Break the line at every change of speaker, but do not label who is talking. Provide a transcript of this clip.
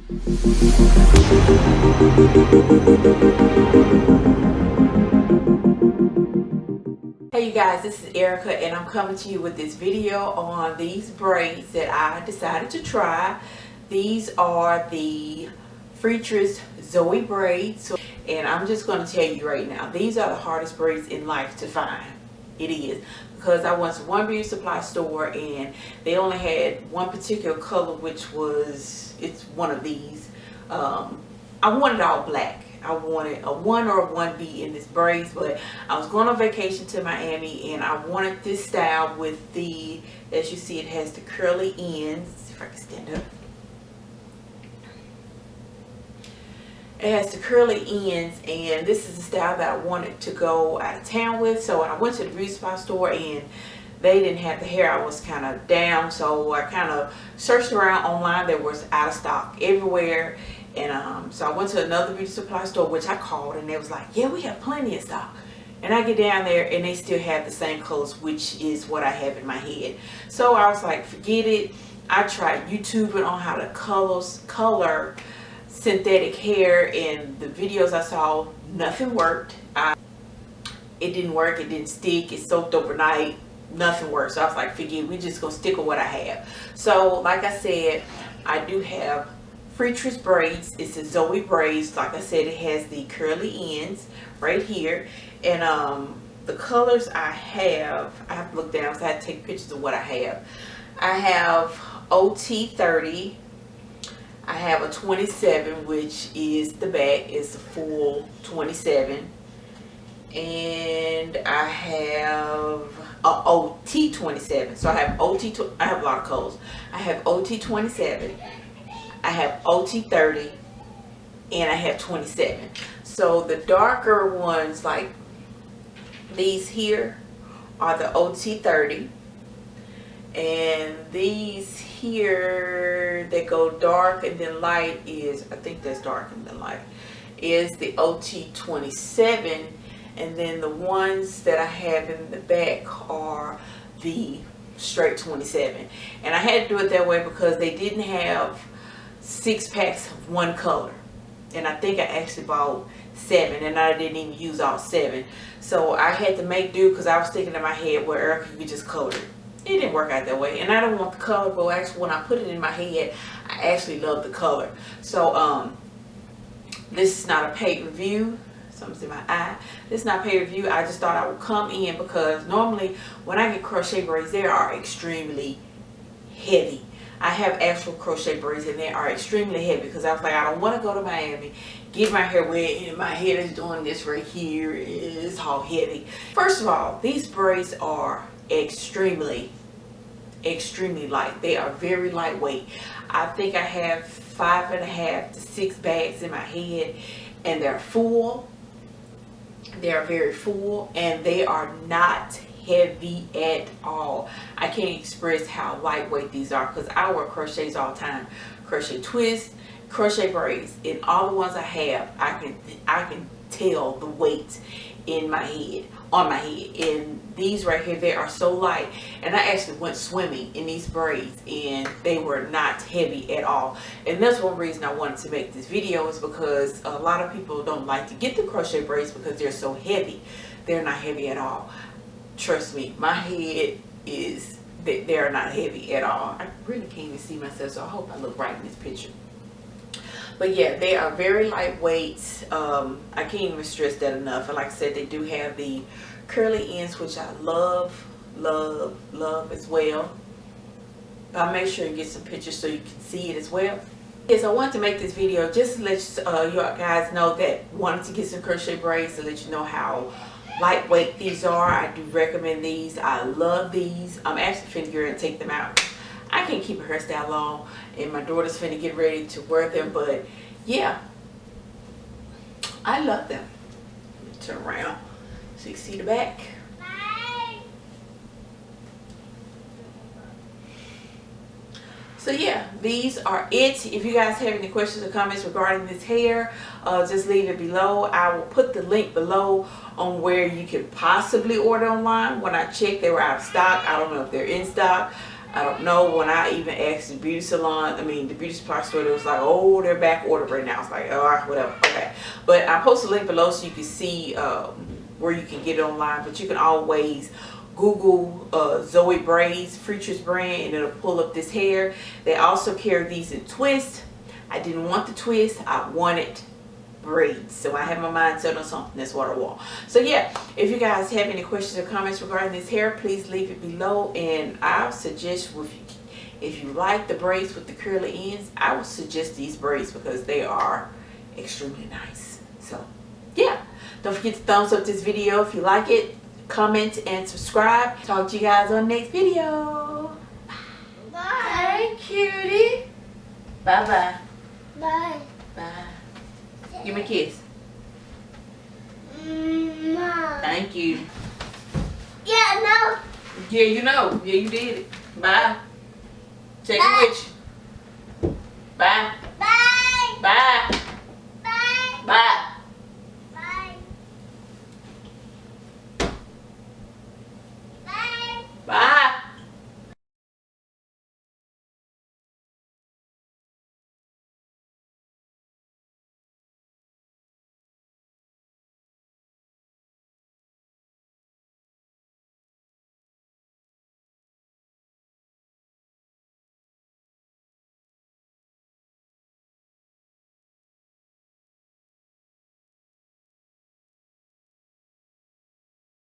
Hey you guys, this is Erica and I'm coming to you with this video on these braids that I decided to try. These are the Freetress Zoey Braids, and I'm just going to tell you right now, these are the hardest braids in life to find. It is, because I went to one beauty supply store and they only had one particular color, which was, it's one of these. I wanted all black. I wanted a 1 or a 1B in this braids, but I was going on vacation to Miami and I wanted this style with the, as you see, it has the curly ends. Let's see if I can stand up. It has the curly ends, and this is the style that I wanted to go out of town with. So I went to the beauty supply store and they didn't have the hair. I was kind of down, so I kind of searched around online. There was out of stock everywhere. And so I went to another beauty supply store, which I called, and they was like, yeah, we have plenty of stock. And I get down there and they still have the same colors, which is what I have in my head. So I was like, forget it. I tried YouTubing on how to color synthetic hair, and the videos I saw, nothing worked. It didn't work. It didn't stick. It soaked overnight. Nothing worked. So I was like, forget it. We just gonna stick with what I have. So like I said, I do have Freetress braids. It's a Zoey Braids. Like I said, it has the curly ends right here, and the colors I have to look down, so I have to take pictures of what I have. I have OT 30. I have a 27, which is the back. It's a full 27, and I have a OT 27. So I have OT. I have a lot of colors. I have OT 27. I have OT 30, and I have 27. So the darker ones, like these here, are the OT 30, and these here that go dark and then light is, I think that's dark and then light, is the OT 27, and then the ones that I have in the back are the straight 27. And I had to do it that way because they didn't have 6 packs of one color, and I think I actually bought 7, and I didn't even use all 7. So I had to make do, because I was thinking in my head, well, Erica, you could just color it. It didn't work out that way, and I don't want the color, but actually when I put it in my head, I actually love the color. So this is not a paid review. Something's in my eye. This is not a paid review. I just thought I would come in because normally when I get crochet braids, they are extremely heavy. I have actual crochet braids and they are extremely heavy, because I was like, I don't want to go to Miami, get my hair wet, and my head is doing this right here. It's all heavy. First of all, these braids are extremely light. They are very lightweight. I think I have 5.5 to 6 bags in my head, and they're full. They are very full, and they are not heavy at all. I can't express how lightweight these are, because I wear crochets all the time. Crochet twists, crochet braids, and all the ones I have, I can tell the weight in my head, on my head. And these right here, they are so light, and I actually went swimming in these braids and they were not heavy at all. And that's one reason I wanted to make this video, is because a lot of people don't like to get the crochet braids because they're so heavy. They're not heavy at all. Trust me, my head is, they are not heavy at all. I really can't even see myself, so I hope I look right in this picture. But yeah, they are very lightweight. I can't even stress that enough. And like I said, they do have the curly ends, which I love as well. I'll make sure you get some pictures so you can see it as well. Yes, I wanted to make this video just to let you guys know that wanted to get some crochet braids, to let you know how lightweight these are. I do recommend these. I love these. I'm actually finna get ready to take them out. I can't keep a hairstyle long, and my daughter's finna get ready to wear them, but yeah, I love them. Let me turn around so you can see the back. So yeah, these are it. If you guys have any questions or comments regarding this hair, just leave it below. I will put the link below on where you can possibly order online. When I checked, they were out of stock. I don't know if they're in stock. I don't know. When I even asked the beauty salon, the beauty supply store, it was like, oh, they're back ordered right now. It's like, oh, whatever. Okay. But I post a link below so you can see where you can get it online. But you can always Google Zoey Braids, Freetress brand, and it'll pull up this hair. They also carry these in twist. I didn't want the twist. I wanted braids. So I have my mind set on something. That's what I want. So yeah, if you guys have any questions or comments regarding this hair, please leave it below. And I suggest, if you like the braids with the curly ends, I would suggest these braids because they are extremely nice. So yeah, don't forget to thumbs up this video if you like it. Comment and subscribe. Talk to you guys on the next video.
Bye.
Hey, cutie. Bye-bye.
Bye.
Bye. Give me a kiss.
Mom.
Thank you.
Yeah, no.
Yeah, you know. Yeah, you did it. Bye. Take it with you. Bye.